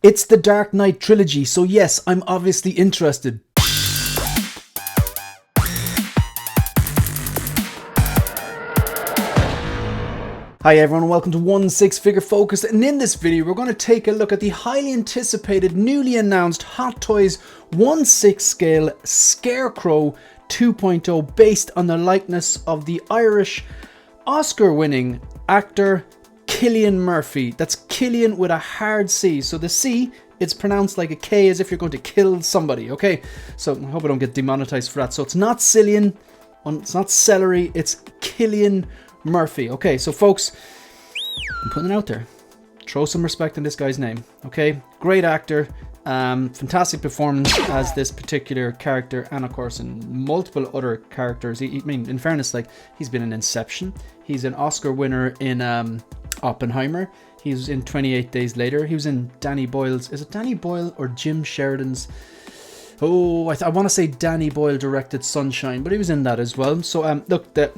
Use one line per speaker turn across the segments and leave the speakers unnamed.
It's the Dark Knight trilogy, so yes, I'm obviously interested. Hi everyone, welcome to 16 Figure Focus, and in this video we're going to take a look at the highly anticipated, newly announced Hot Toys 1/6 scale Scarecrow 2.0 based on the likeness of the Irish Oscar-winning actor Cillian Murphy. That's Cillian with a hard C. So the C, it's pronounced like a K as if you're going to kill somebody, okay? So I hope I don't get demonetized for that. So it's not Cillian, it's not celery, it's Cillian Murphy. Okay, so folks, I'm putting it out there. Throw some respect in this guy's name, okay? Great actor, fantastic performance as this particular character, and of course in multiple other characters. I mean, in fairness, like, he's been in Inception, he's an Oscar winner in Oppenheimer, he's in 28 Days Later, he was in Danny Boyle's, is it Danny Boyle or Jim Sheridan's, oh, I want to say Danny Boyle directed Sunshine, but he was in that as well. So look, the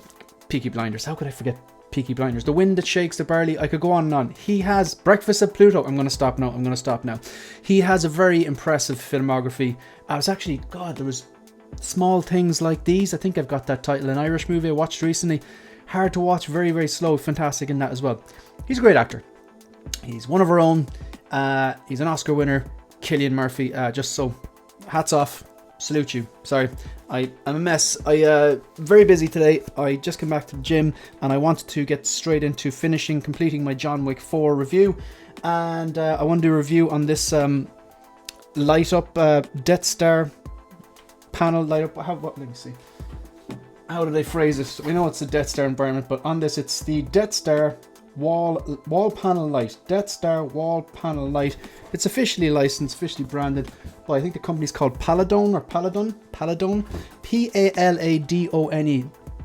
Peaky Blinders, how could I forget Peaky Blinders? The Wind That Shakes the Barley, I could go on and on. He has Breakfast at Pluto, I'm going to stop now. He has a very impressive filmography. I was actually, God, there was Small Things Like These, I think I've got that title, an Irish movie I watched recently. Hard to watch, very, very slow, fantastic in that as well. He's a great actor. He's one of our own. He's an Oscar winner, Cillian Murphy. Just so, hats off, salute you. Sorry, I'm a mess. Very busy today. I just came back to the gym and I wanted to get straight into completing my John Wick 4 review. And I want to do a review on this light up Death Star panel light up. Let me see. How did I phrase it? We know it's the Death Star environment, but on this it's the Death Star wall panel light. Death Star wall panel light. It's officially licensed, officially branded. Well, I think the company's called Paladon. Paladone.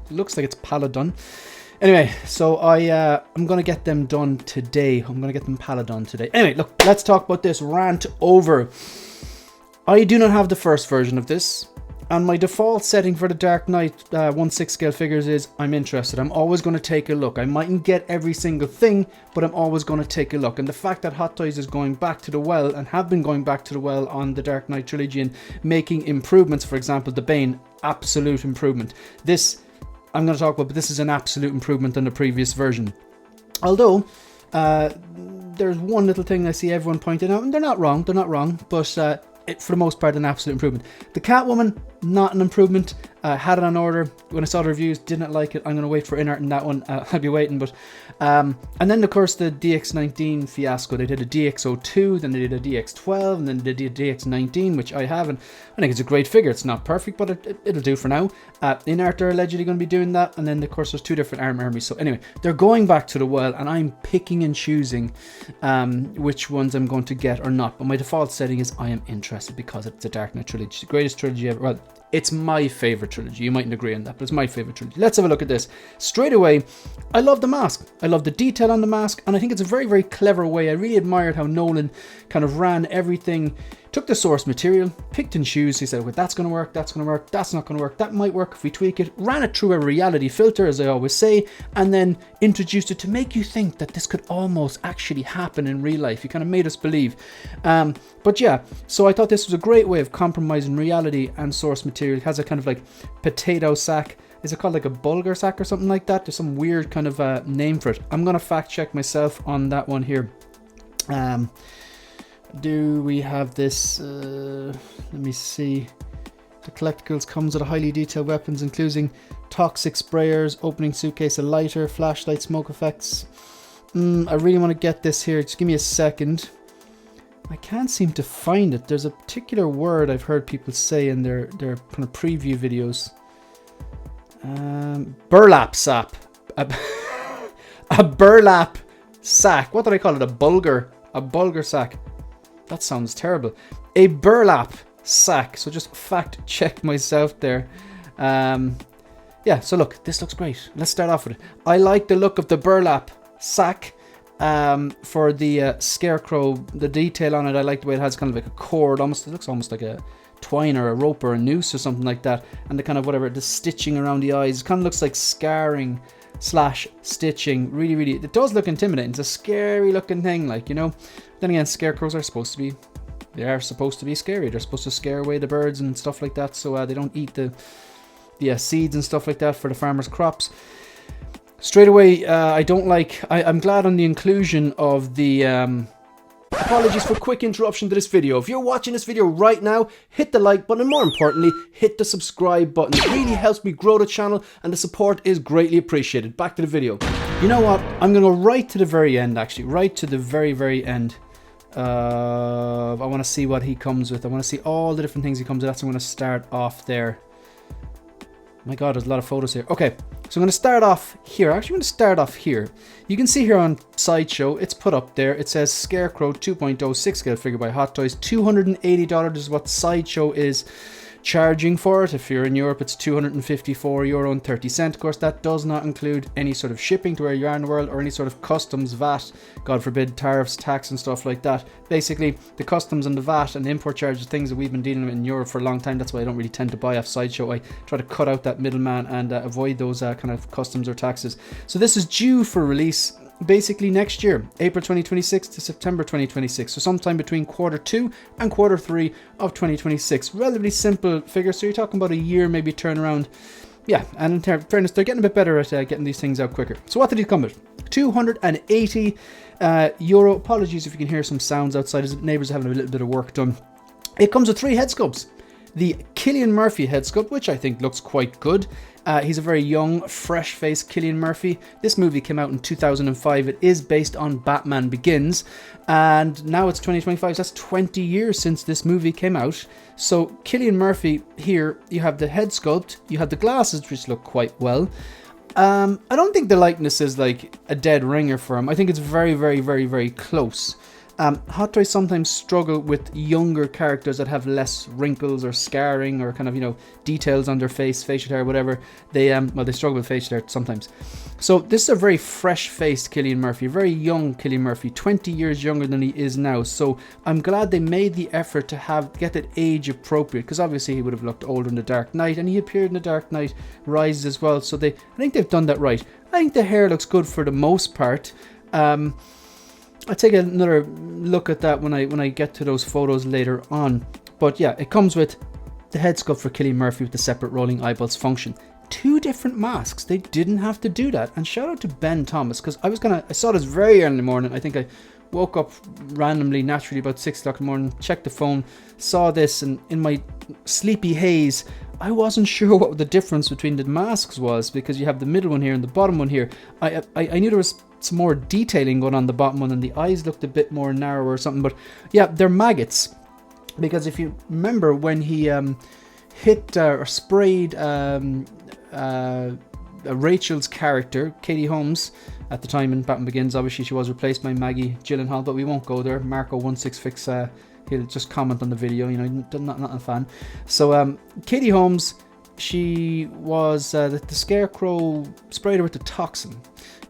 It looks like it's Paladon. Anyway, so I'm gonna get them done today. I'm gonna get them Paladon today. Anyway, look, let's talk about this rant over. I do not have the first version of this. And my default setting for the Dark Knight 1/6 scale figures is I'm interested. I'm always going to take a look. I mightn't get every single thing, but I'm always going to take a look. And the fact that Hot Toys is going back to the well and have been going back to the well on the Dark Knight trilogy and making improvements, for example, the Bane, absolute improvement. This I'm going to talk about, but this is an absolute improvement on the previous version. Although there's one little thing I see everyone pointing out, and they're not wrong, but for the most part, an absolute improvement. The Catwoman, not an improvement. Had it on order. When I saw the reviews, didn't like it. I'm going to wait for in-art in that one. I'll be waiting. But and then, of course, the DX19 fiasco. They did a DX02, then they did a DX12, and then they did a DX19, which I haven't. I think it's a great figure. It's not perfect, but it'll do for now. In-art, they're allegedly going to be doing that. And then, of course, there's two different armies. So anyway, they're going back to the well, and I'm picking and choosing which ones I'm going to get or not. But my default setting is I am interested because it's the Dark Knight trilogy. The greatest trilogy ever. Well, it's my favorite trilogy. You mightn't agree on that, but it's my favorite trilogy. Let's have a look at this. Straight away, I love the mask. I love the detail on the mask, and I think it's a very, very clever way. I really admired how Nolan kind of ran everything, took the source material, picked and choose. He said, well, that's going to work, that's going to work, that's not going to work, that might work if we tweak it, ran it through a reality filter, as I always say, and then introduced it to make you think that this could almost actually happen in real life. He kind of made us believe. But yeah, so I thought this was a great way of compromising reality and source material. It has a kind of like potato sack. Is it called like a bulgur sack or something like that? There's some weird kind of name for it. I'm going to fact check myself on that one here. Do we have this? Let me see. The collectibles comes with a highly detailed weapons, including toxic sprayers, opening suitcase, a lighter, flashlight, smoke effects. I really want to get this here. Just give me a second. I can't seem to find it. There's a particular word I've heard people say in their kind of preview videos. Burlap sack. A burlap sack. What did I call it? A bulgur sack. That sounds terrible. A burlap sack. So just fact check myself there. Yeah, so look, this looks great. Let's start off with it. I like the look of the burlap sack. For the Scarecrow, the detail on it, I like the way it has kind of like a cord, it looks almost like a twine or a rope or a noose or something like that, and the kind of whatever, the stitching around the eyes, it kind of looks like scarring / stitching. Really, it does look intimidating. It's a scary looking thing, like, you know. Then again, scarecrows are supposed to be, they are supposed to be scary. They're supposed to scare away the birds and stuff like that, so they don't eat the seeds and stuff like that for the farmers' crops. Straight away, I don't like, I'm glad on the inclusion of the, apologies for quick interruption to this video. If you're watching this video right now, hit the like button, and more importantly, hit the subscribe button. It really helps me grow the channel, and the support is greatly appreciated. Back to the video. You know what? I'm going to go right to the very end, actually. Right to the very, very end. I want to see what he comes with. I want to see all the different things he comes with. That's why I'm going to start off there. My god, there's a lot of photos here. Okay, so I'm going to start off here. Actually, I'm going to start off here. You can see here on Sideshow, it's put up there. It says Scarecrow 2.0 6-scale figure by Hot Toys. $280 is what Sideshow is charging for it. If you're in Europe, it's €254.30. Of course, that does not include any sort of shipping to where you are in the world, or any sort of customs, VAT, God forbid, tariffs, tax and stuff like that. Basically, the customs and the VAT and the import charges, things that we've been dealing with in Europe for a long time. That's why I don't really tend to buy off Sideshow. I try to cut out that middleman and avoid those kind of customs or taxes. So this is due for release basically next year, April 2026 to September 2026, so sometime between Q2 and Q3 of 2026. Relatively simple figure, so you're talking about a year maybe turnaround. Yeah, and in fairness, they're getting a bit better at getting these things out quicker. So what did he come with? €280. Apologies if you can hear some sounds outside, as neighbours are having a little bit of work done. It comes with 3 head sculpts. The Cillian Murphy head sculpt, which I think looks quite good. He's a very young, fresh-faced Cillian Murphy. This movie came out in 2005. It is based on Batman Begins, and now it's 2025. So that's 20 years since this movie came out. So Cillian Murphy here, you have the head sculpt, you have the glasses, which look quite well. I don't think the likeness is like a dead ringer for him. I think it's very, very, very, very close. Hot Toys sometimes struggle with younger characters that have less wrinkles or scarring or kind of, you know, details on their face, facial hair, whatever. They they struggle with facial hair sometimes. So this is a very fresh-faced Cillian Murphy, a very young Cillian Murphy, 20 years younger than he is now. So I'm glad they made the effort to get it age appropriate, because obviously he would have looked older in The Dark Knight, and he appeared in The Dark Knight Rises as well. So I think they've done that right. I think the hair looks good for the most part. I'll take another look at that when I get to those photos later on. But yeah, it comes with the head sculpt for Cillian Murphy with the separate rolling eyeballs function. 2 different masks. They didn't have to do that. And shout out to Ben Thomas, because I saw this very early in the morning. I think I woke up randomly, naturally, about 6 o'clock in the morning, checked the phone, saw this, and in my sleepy haze, I wasn't sure what the difference between the masks was, because you have the middle one here and the bottom one here. I knew there was some more detailing going on the bottom one, and the eyes looked a bit more narrow or something, but yeah, they're maggots. Because if you remember when he hit or sprayed Rachel's character, Katie Holmes, at the time in Batman Begins, obviously she was replaced by Maggie Gyllenhaal, but we won't go there. Marco166, he'll just comment on the video, you know, not a fan. So Katie Holmes, she was the Scarecrow sprayed her with the toxin.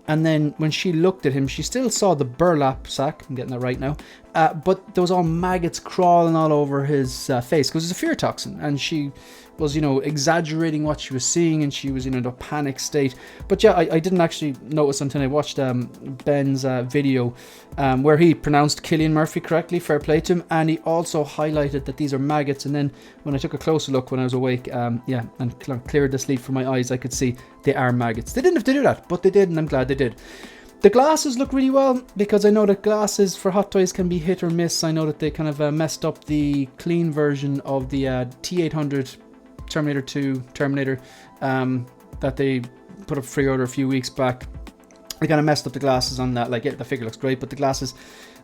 And then when she looked at him, she still saw the burlap sack. I'm getting that right now. But there was all maggots crawling all over his face, because it's a fear toxin. And she was, you know, exaggerating what she was seeing, and she was in a panic state. But yeah, I didn't actually notice until I watched Ben's video where he pronounced Cillian Murphy correctly, fair play to him. And he also highlighted that these are maggots. And then when I took a closer look when I was awake, yeah, and cleared the sleep from my eyes, I could see they are maggots. They didn't have to do that, but they did, and I'm glad they did. The glasses look really well, because I know that glasses for Hot Toys can be hit or miss. I know that they kind of messed up the clean version of the T800 Terminator 2 Terminator that they put up free order a few weeks back. They kind of messed up the glasses on that. Like, yeah, the figure looks great, but the glasses,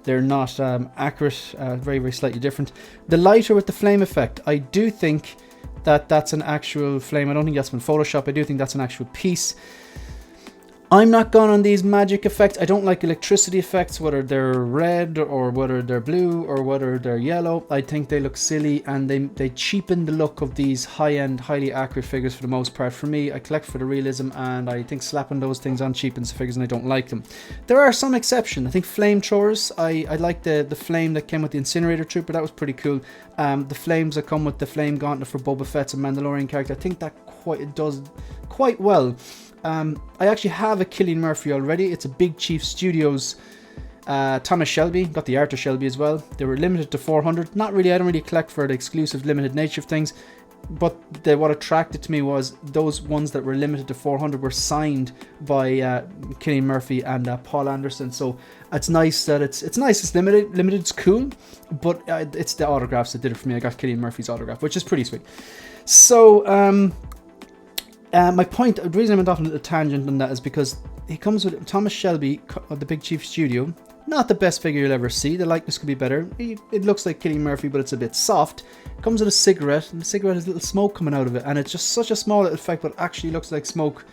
they're not accurate, very, very slightly different. The lighter with the flame effect, I do think that that's an actual flame. I don't think that's been Photoshop. I do think that's an actual piece. I'm not gone on these magic effects. I don't like electricity effects, whether they're red or whether they're blue or whether they're yellow. I think they look silly, and they cheapen the look of these high-end, highly accurate figures for the most part. For me, I collect for the realism, and I think slapping those things on cheapens the figures, and I don't like them. There are some exceptions. I think flamethrowers, I like the flame that came with the Incinerator Trooper. That was pretty cool. The flames that come with the flame gauntlet for Boba Fett's a Mandalorian character, I think that it does quite well. I actually have a Cillian Murphy already. It's a Big Chief Studios Thomas Shelby, got the Arthur Shelby as well. They were limited to 400. Not really, I don't really collect for the exclusive limited nature of things. But what attracted to me was those ones that were limited to 400 were signed by Cillian Murphy and Paul Anderson. So it's nice that it's nice. It's limited. It's cool, but it's the autographs that did it for me. I got Cillian Murphy's autograph, which is pretty sweet. So my point, the reason I went off on a little tangent on that is because he comes with Thomas Shelby of the Big Chief Studio. Not the best figure you'll ever see. The likeness could be better. It looks like Cillian Murphy, but it's a bit soft. Comes with a cigarette, and the cigarette has a little smoke coming out of it, and it's just such a small little effect, but actually looks like smoke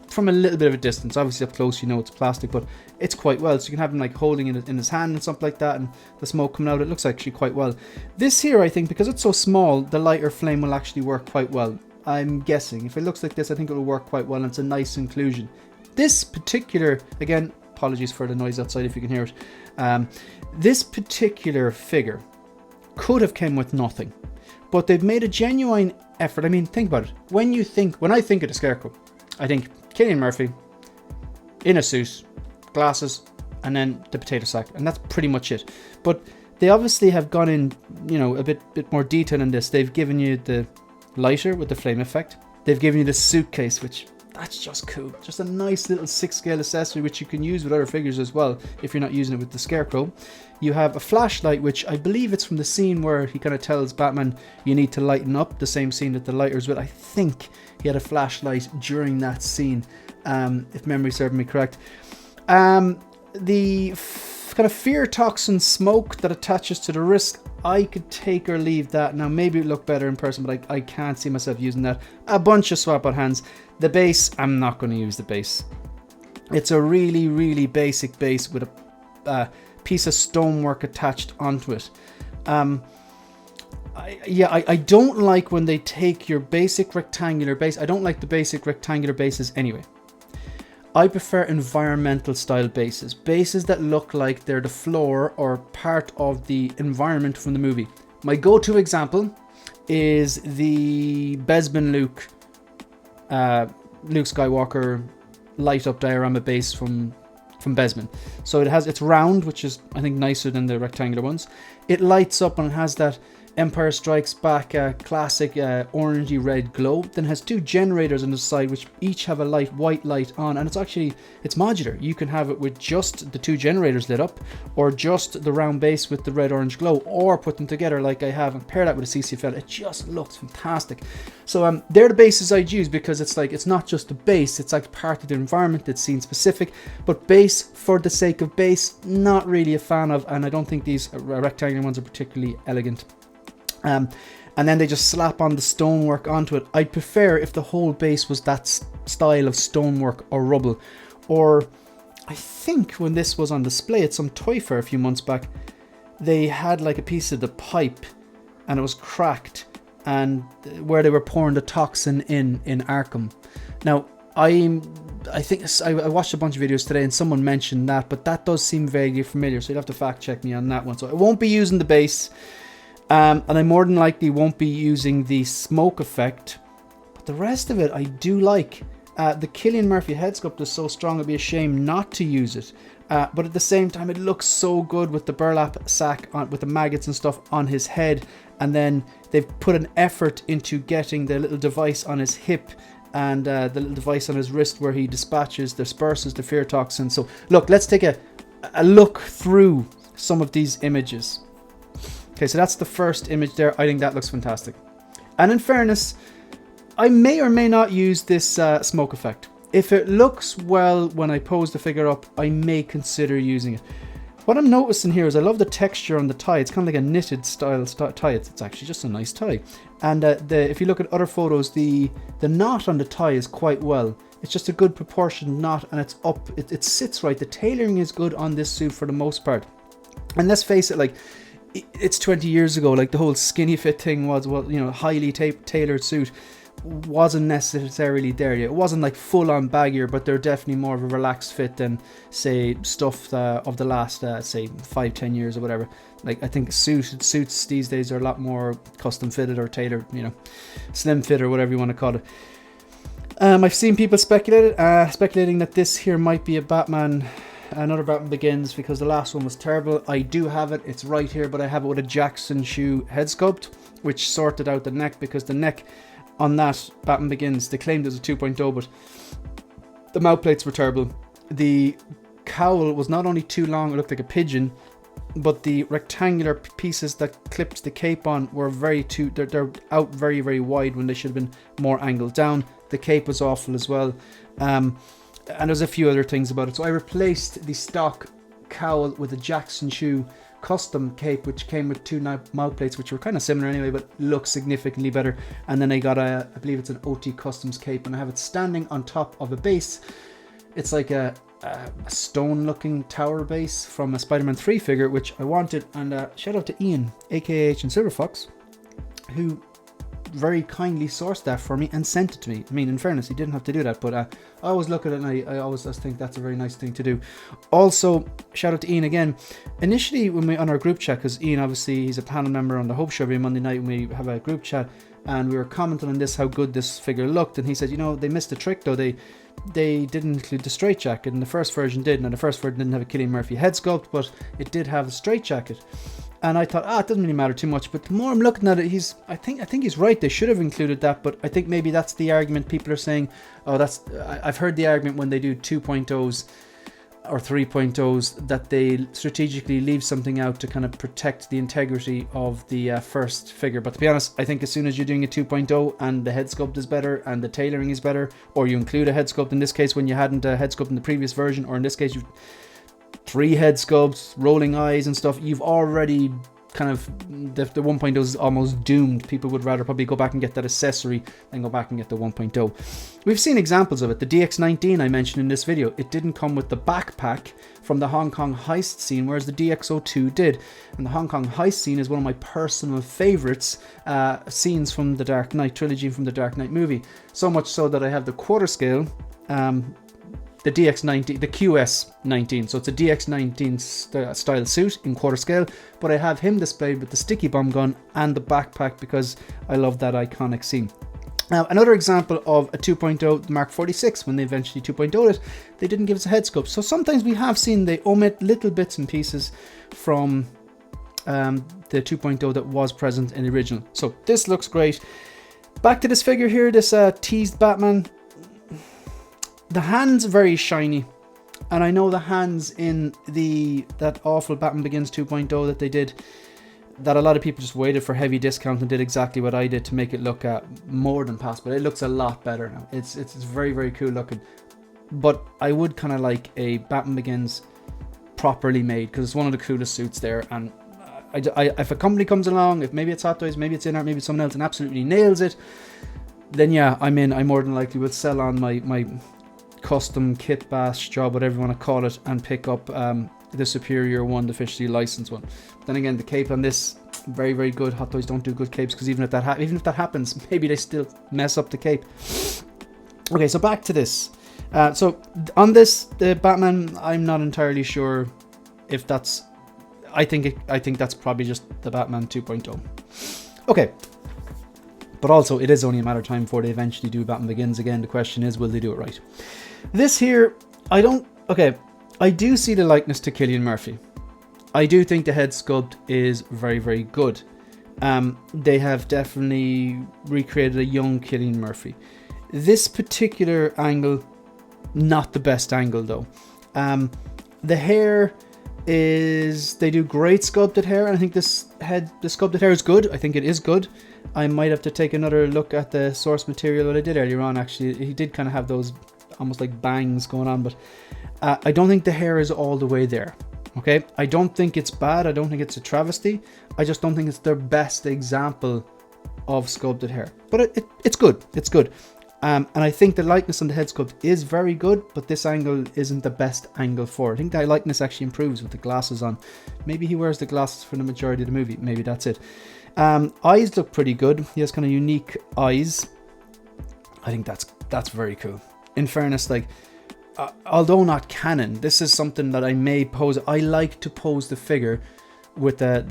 from a little bit of a distance. Obviously up close, you know it's plastic, but it's quite well. So you can have him like holding it in his hand and something like that, and the smoke coming out. It looks actually quite well. This here, I think, because it's so small, the lighter flame will actually work quite well. I'm guessing. If it looks like this, I think it will work quite well, and it's a nice inclusion. This particular, again, apologies for the noise outside if you can hear it. This particular figure could have come with nothing, but they've made a genuine effort. I mean, think about it. When I think of the Scarecrow, I think Cillian Murphy in a suit, glasses, and then the potato sack, and that's pretty much it. But they obviously have gone in, you know, a bit more detail in this. They've given you the lighter with the flame effect. They've given you the suitcase, which that's just cool. Just a nice little 6-scale accessory, which you can use with other figures as well if you're not using it with the Scarecrow. You have a flashlight, which I believe it's from the scene where he kind of tells Batman you need to lighten up, the same scene that the lighter's with. I think he had a flashlight during that scene, if memory serves me correct. The kind of fear toxin smoke that attaches to the wrist, I could take or leave that. Now maybe it looked better in person, but I can't see myself using that. A bunch of swap out hands. The base, I'm not going to use the base. It's a really, really basic base with a piece of stonework attached onto it. I don't like when they take your basic rectangular base. I don't like the basic rectangular bases anyway. I prefer environmental style bases. Bases that look like they're the floor or part of the environment from the movie. My go-to example is the Bespin Luke Skywalker light up diorama base from Bespin. So it's round, which is I think nicer than the rectangular ones. It lights up and it has that Empire Strikes Back classic orangey red glow. Then has two generators on the side which each have a white light on, and it's modular. You can have it with just the two generators lit up, or just the round base with the red orange glow, or put them together like I have and pair that with a CCFL. It just looks fantastic. So they're the bases I'd use, because it's not just the base, it's like part of the environment, it's scene specific. But base for the sake of base, not really a fan of, and I don't think these rectangular ones are particularly elegant. And then they just slap on the stonework onto it. I'd prefer if the whole base was that style of stonework or rubble. Or I think when this was on display at some toy fair a few months back, they had like a piece of the pipe and it was cracked, and where they were pouring the toxin in Arkham. Now I think I watched a bunch of videos today and someone mentioned that, but that does seem vaguely familiar, so you'd have to fact check me on that one. So I won't be using the base. And I more than likely won't be using the smoke effect, but the rest of it I do like. The Cillian Murphy head sculpt is so strong it'd be a shame not to use it, but at the same time it looks so good with the burlap sack with the maggots and stuff on his head, and then they've put an effort into getting the little device on his hip and the little device on his wrist where he disperses the fear toxin. So look, let's take a look through some of these images. Okay, so that's the first image there. I think that looks fantastic. And in fairness, I may or may not use this smoke effect. If it looks well when I pose the figure up, I may consider using it. What I'm noticing here is I love the texture on the tie. It's kind of like a knitted style tie. It's actually just a nice tie. And if you look at other photos, the knot on the tie is quite well. It's just a good proportioned knot, and it's up. It sits right. The tailoring is good on this suit for the most part. And let's face it, like, it's 20 years ago. Like, the whole skinny fit thing was, you know, highly tailored suit wasn't necessarily there yet. It wasn't like full on baggier, but they're definitely more of a relaxed fit than, say, stuff of the last say 5-10 years or whatever. Like, I think suits these days are a lot more custom fitted or tailored, you know, slim fit or whatever you want to call it. I've seen people speculating that this here might be a Batman another Batman Begins, because the last one was terrible. I do have it, it's right here, but I have it with a Jackson shoe head sculpt, which sorted out the neck, because the neck on that Batman Begins, they claimed it was a 2.0, but the mouth plates were terrible. The cowl was not only too long, it looked like a pigeon, but the rectangular pieces that clipped the cape on were they're out very, very wide when they should have been more angled down. The cape was awful as well. And there's a few other things about it. So I replaced the stock cowl with a Jackson shoe custom cape, which came with two mouth plates, which were kind of similar anyway, but look significantly better. And then I got I believe it's an OT Customs cape, and I have it standing on top of a base. It's like a stone looking tower base from a Spider-Man 3 figure, which I wanted. And shout out to Ian, aka H and Silver Fox, who very kindly sourced that for me and sent it to me. I mean, in fairness, he didn't have to do that, but I always look at it and I always just think that's a very nice thing to do. Also, shout out to Ian again. Initially, when we on our group chat, because Ian, obviously, he's a panel member on the Hope Show every Monday night, and we have a group chat, and we were commenting on this, how good this figure looked, and he said, you know, they missed a trick though. They didn't include the straight jacket, and the first version did. Now, the first version didn't have a Cillian Murphy head sculpt, but it did have a straight jacket. And I thought, it doesn't really matter too much. But the more I'm looking at it, I think he's right. They should have included that. But I think maybe that's the argument. People are saying, I've heard the argument when they do 2.0s or 3.0s that they strategically leave something out to kind of protect the integrity of the first figure. But to be honest, I think as soon as you're doing a 2.0 and the head sculpt is better and the tailoring is better, or you include a head sculpt in this case when you hadn't a head sculpt in the previous version, or in this case you've 3 head sculpts, rolling eyes and stuff, you've already kind of, the 1.0 is almost doomed. People would rather probably go back and get that accessory than go back and get the 1.0. We've seen examples of it. The DX19 I mentioned in this video, it didn't come with the backpack from the Hong Kong heist scene, whereas the DX02 did. And the Hong Kong heist scene is one of my personal favorites scenes from the Dark Knight trilogy, from the Dark Knight movie. So much so that I have the quarter scale, the DX19, the QS19, so it's a DX19 style suit in quarter scale, but I have him displayed with the sticky bomb gun and the backpack because I love that iconic scene. Now, another example of a 2.0, the Mark 46, when they eventually 2.0'd it, they didn't give us a head sculpt. So sometimes we have seen they omit little bits and pieces from the 2.0 that was present in the original. So this looks great. Back to this figure here, this teased Batman. The hands are very shiny, and I know the hands in that awful Batman Begins 2.0 that they did, that a lot of people just waited for heavy discount and did exactly what I did to make it look more than past, but it looks a lot better now. It's very, very cool looking, but I would kind of like a Batman Begins properly made, because it's one of the coolest suits there. And if a company comes along, if maybe it's Hot Toys, maybe it's InArt, maybe it's someone else, and absolutely nails it, then yeah, I'm in. I more than likely will sell on my custom kit bash job, whatever you want to call it, and pick up the superior one, the officially licensed one. But then again, the cape on this, very, very good. Hot Toys don't do good capes, because even if that happens, maybe they still mess up the cape. Okay, so back to this. So on this, the Batman, I'm not entirely sure if that's. I think that's probably just the Batman 2.0. Okay. But also, it is only a matter of time before they eventually do Batman Begins again. The question is, will they do it right? This here, I do see the likeness to Cillian Murphy. I do think the head sculpt is very, very good. They have definitely recreated a young Cillian Murphy. This particular angle, not the best angle though. The hair is, they do great sculpted hair, and I think the sculpted hair is good. I think it is good. I might have to take another look at the source material that I did earlier on. Actually, he did kind of have those almost like bangs going on, but I don't think the hair is all the way there. Okay, I don't think it's bad. I don't think it's a travesty. I just don't think it's their best example of sculpted hair. But it's good. It's good. And I think the likeness on the head sculpt is very good, but this angle isn't the best angle for it. I think the likeness actually improves with the glasses on. Maybe he wears the glasses for the majority of the movie. Maybe that's it. Eyes look pretty good. He has kind of unique eyes. I think that's very cool. In fairness, like, although not canon, this is something that I may pose. I like to pose the figure with a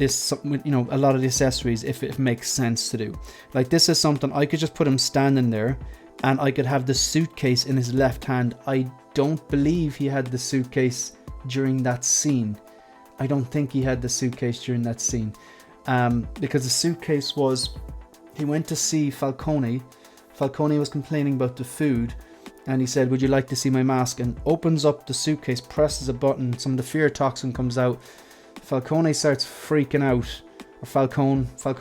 lot of the accessories if it makes sense to do. Like, this is something I could just put him standing there, and I could have the suitcase in his left hand. I don't believe he had the suitcase during that scene. I don't think he had the suitcase during that scene, because the suitcase was, he went to see Falcone. Falcone was complaining about the food, and he said, would you like to see my mask? And opens up the suitcase, presses a button, some of the fear toxin comes out. Falcone starts freaking out. Or Falcone starts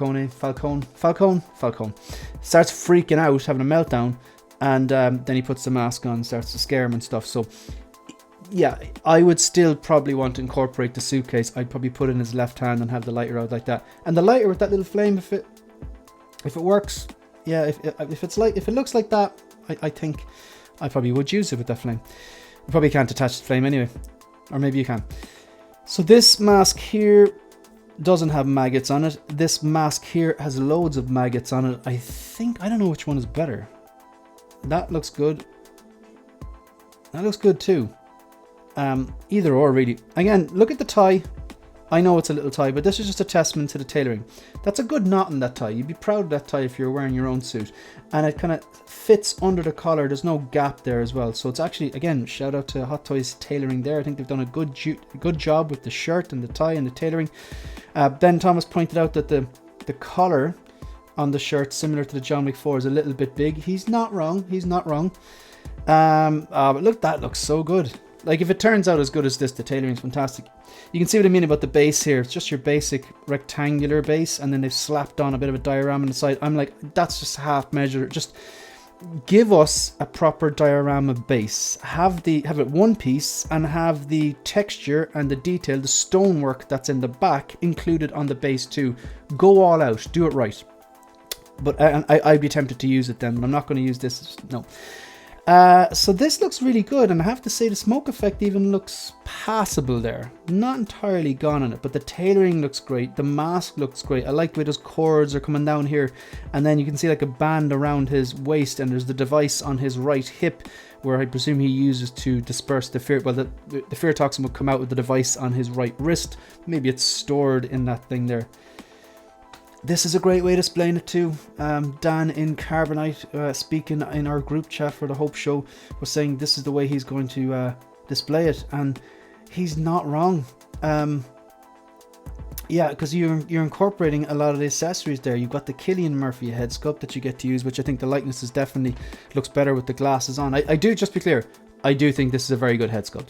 freaking out, having a meltdown, and then he puts the mask on, starts to scare him and stuff. So yeah, I would still probably want to incorporate the suitcase. I'd probably put it in his left hand and have the lighter out like that, and the lighter with that little flame, if it works, yeah, if it looks like that, I think I probably would use it with that flame. You probably can't attach the flame anyway, or maybe you can. So this mask here doesn't have maggots on it. This mask here has loads of maggots on it. I don't know which one is better. That looks good. That looks good too. Either or really. Again, look at the tie. I know it's a little tie, but this is just a testament to the tailoring. That's a good knot in that tie. You'd be proud of that tie if you're wearing your own suit. And it kind of fits under the collar. There's no gap there as well. So it's actually, again, shout out to Hot Toys tailoring there. I think they've done a good job with the shirt and the tie and the tailoring. Ben Thomas pointed out that the collar on the shirt, similar to the John Wick 4, is a little bit big. He's not wrong. He's not wrong. But look, that looks so good. Like, if it turns out as good as this, the tailoring is fantastic. You can see what I mean about the base here. It's just your basic rectangular base, and then they've slapped on a bit of a diorama on the side. I'm like, that's just half measure. Just give us a proper diorama base. Have it one piece, and have the texture and the detail, the stonework that's in the back included on the base too. Go all out. Do it right. But I'd be tempted to use it then, but I'm not going to use this. No. So this looks really good, and I have to say the smoke effect even looks passable there. Not entirely gone on it, but the tailoring looks great. The mask looks great. I like the way those cords are coming down here, and then you can see like a band around his waist, and there's the device on his right hip where I presume he uses to disperse the fear. Well, the fear toxin will come out with the device on his right wrist. Maybe it's stored in that thing there. This is a great way to explain it too. Dan in Carbonite, speaking in our group chat for the Hope Show, was saying this is the way he's going to display it, and he's not wrong. Yeah, because you're incorporating a lot of the accessories there. You've got the Cillian Murphy head sculpt that you get to use, which I think the likeness is definitely looks better with the glasses on. I do, just be clear, I do think this is a very good head sculpt,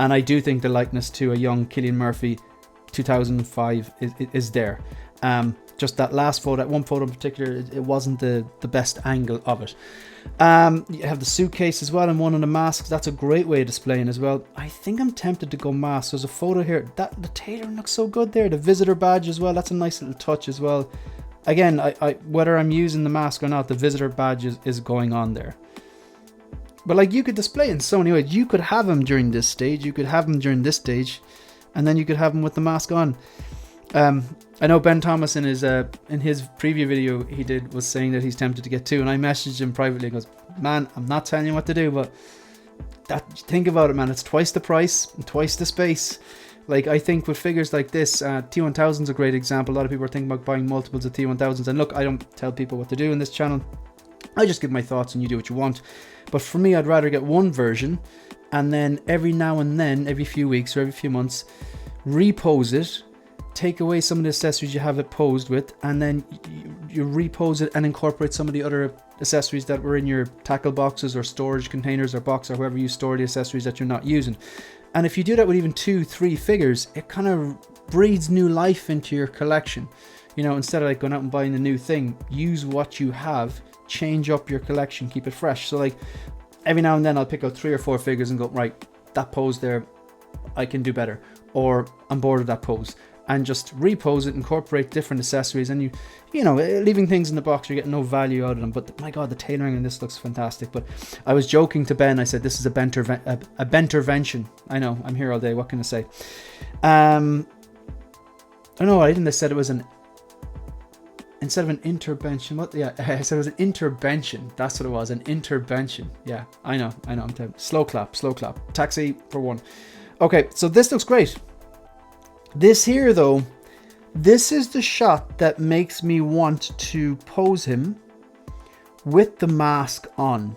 and I do think the likeness to a young Cillian Murphy 2005 is there. Just that last photo, that one photo in particular, it wasn't the best angle of it. You have the suitcase as well, and one of the masks. That's a great way of displaying as well. I think I'm tempted to go mask. There's a photo here. The tailoring looks so good there. The visitor badge as well. That's a nice little touch as well. Again, I whether I'm using the mask or not, the visitor badge is going on there. But like, you could display in so many ways. You could have him during this stage. You could have him during this stage, and then you could have him with the mask on. I know Ben Thomas in his preview video he did was saying that he's tempted to get two, and I messaged him privately and goes, man, I'm not telling you what to do, but think about it, man. It's twice the price and twice the space. Like, I think with figures like this, T1000 is a great example. A lot of people are thinking about buying multiples of T1000s, and look, I don't tell people what to do in this channel. I just give my thoughts and you do what you want. But for me, I'd rather get one version, and then every now and then, every few weeks or every few months, repose it, take away some of the accessories you have it posed with, and then you repose it and incorporate some of the other accessories that were in your tackle boxes or storage containers or box or wherever you store the accessories that you're not using. And if you do that with even 2-3 figures, it kind of breathes new life into your collection. You know, instead of like going out and buying a new thing, use what you have, change up your collection, keep it fresh. So like every now and then I'll pick out 3 or 4 figures and go, right, that pose there, I can do better, or I'm bored of that pose, and just repose it, incorporate different accessories, and you know, leaving things in the box, you're getting no value out of them. But my god, the tailoring in this looks fantastic. But I was joking to Ben, I said this is a bentervention. I know, I'm here all day, what can I say? I don't know, I didn't, I said it was instead of an intervention, what? Yeah, I said it was an intervention. That's what it was, an intervention. Yeah, I know, I'm slow clap, taxi for one. Okay, so this looks great. This here though, this is the shot that makes me want to pose him with the mask on.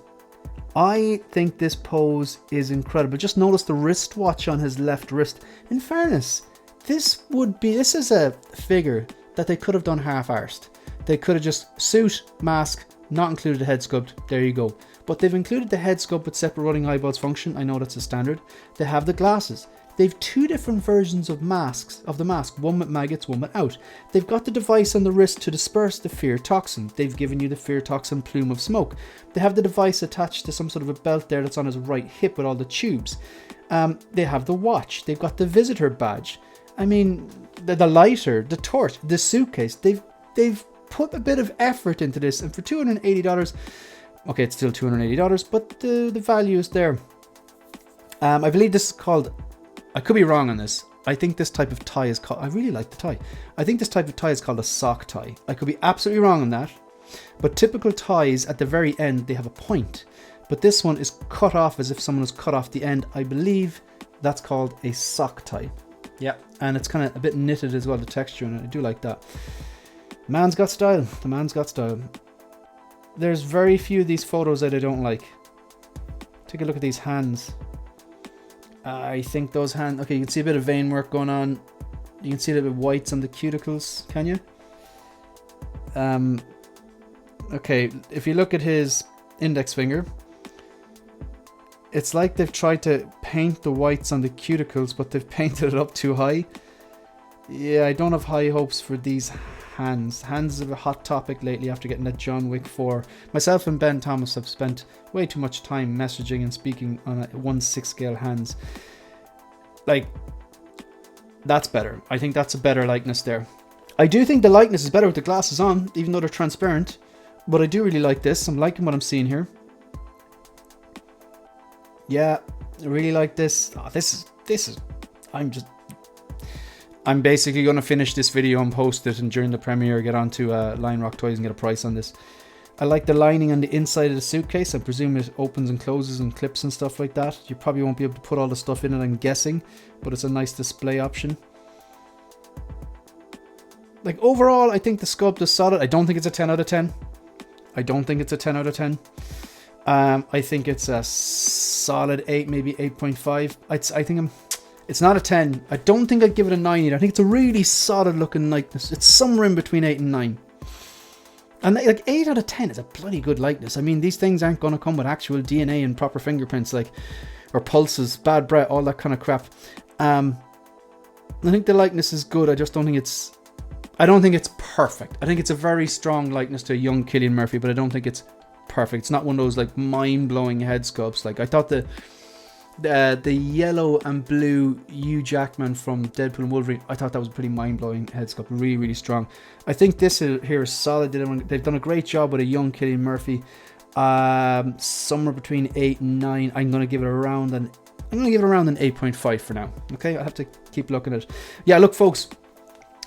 I think this pose is incredible. Just notice the wristwatch on his left wrist. In fairness, this is a figure that they could have done half-arsed. They could have just suit, mask, not included the head sculpt. There you go. But they've included the head sculpt with separate running eyeballs function. I know that's a standard. They have the glasses. They've two different versions of masks, one with maggots, one without. They've got the device on the wrist to disperse the fear toxin. They've given you the fear toxin plume of smoke. They have the device attached to some sort of a belt there that's on his right hip with all the tubes. They have the watch. They've got the visitor badge. I mean, the lighter, the torch, the suitcase. They've put a bit of effort into this, and for $280, okay, it's still $280, but the value is there. I believe this is called, I could be wrong on this. I think this type of tie is called, I really like the tie. I think this type of tie is called a sock tie. I could be absolutely wrong on that. But typical ties at the very end, they have a point. But this one is cut off as if someone has cut off the end. I believe that's called a sock tie. Yeah, and it's kind of a bit knitted as well, the texture in it. I do like that. Man's got style. The man's got style. There's very few of these photos that I don't like. Take a look at these hands. I think those hands... Okay, you can see a bit of vein work going on. You can see a little bit of whites on the cuticles, can you? Okay, if you look at his index finger, it's like they've tried to paint the whites on the cuticles, but they've painted it up too high. Yeah, I don't have high hopes for these hands. Hands are a hot topic lately after getting that John Wick 4. Myself and Ben Thomas have spent way too much time messaging and speaking on a 1/6 scale hands. Like, that's better. I think that's a better likeness there. I do think the likeness is better with the glasses on, even though they're transparent. But I do really like this. I'm liking what I'm seeing here. Yeah, I really like this. Oh, this is. I'm basically going to finish this video and post it, and during the premiere get onto Lion Rock Toys and get a price on this. I like the lining on the inside of the suitcase. I presume it opens and closes and clips and stuff like that. You probably won't be able to put all the stuff in it, I'm guessing, but it's a nice display option. Like, overall, I think the sculpt is solid. I don't think it's a 10 out of 10. I don't think it's a 10 out of 10. I think it's a solid 8, maybe 8.5. I think it's not a 10. I don't think I'd give it a 9 either. I think it's a really solid looking likeness. It's somewhere in between 8 and 9. And like 8 out of 10 is a bloody good likeness. I mean, these things aren't going to come with actual DNA and proper fingerprints, like, or pulses, bad breath, all that kind of crap. I think the likeness is good. I just don't think it's... I don't think it's perfect. I think it's a very strong likeness to a young Cillian Murphy, but I don't think it's perfect. It's not one of those like mind-blowing head sculpts. Like, I thought the yellow and blue Hugh Jackman from Deadpool and Wolverine, I thought that was a pretty mind-blowing head sculpt. Really, really strong. I think this here is solid. They've done a great job with a young Cillian Murphy. Somewhere between 8 and 9. I'm going to give it around an 8.5 for now. Okay, I have to keep looking at it. Yeah, look, folks,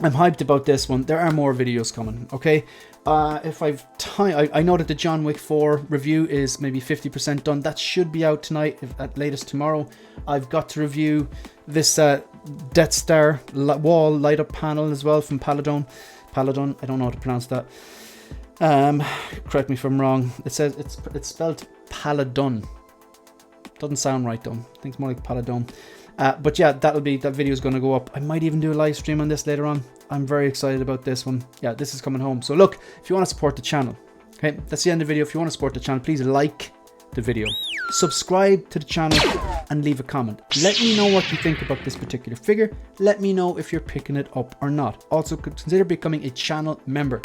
I'm hyped about this one. There are more videos coming, okay? If I've time, I know that the John Wick 4 review is maybe 50% done. That should be out tonight, at latest tomorrow. I've got to review this Death Star wall light up panel as well from Paladon. I don't know how to pronounce that. Correct me if I'm wrong. It says it's spelled Paladon. Doesn't sound right though. I think it's more like Paladon. But yeah, that video is going to go up. I might even do a live stream on this later on. I'm very excited about this one. Yeah, this is coming home. So look, if you want to support the channel, okay, that's the end of the video. If you want to support the channel, please like the video, subscribe to the channel, and leave a comment. Let me know what you think about this particular figure. Let me know if you're picking it up or not. Also, consider becoming a channel member.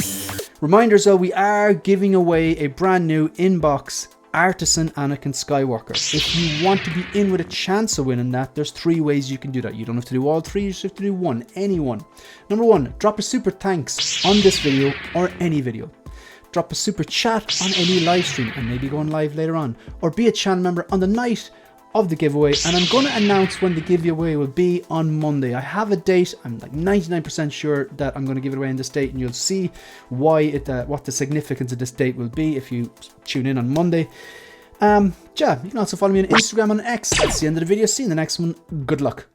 Reminders though, we are giving away a brand new inbox Artisan Anakin Skywalker. If you want to be in with a chance of winning that, there's 3 ways you can do that. You don't have to do all 3, you just have to do one, any one. Number 1, drop a super thanks on this video or any video. Drop a super chat on any live stream and maybe going live later on. Or be a channel member on the night of the giveaway, and I'm going to announce when the giveaway will be on Monday. I have a date. I'm like 99% sure that I'm going to give it away on this date, and you'll see why what the significance of this date will be if you tune in on Monday. Yeah, you can also follow me on Instagram and X. That's the end of the video. See you in the next one. Good luck.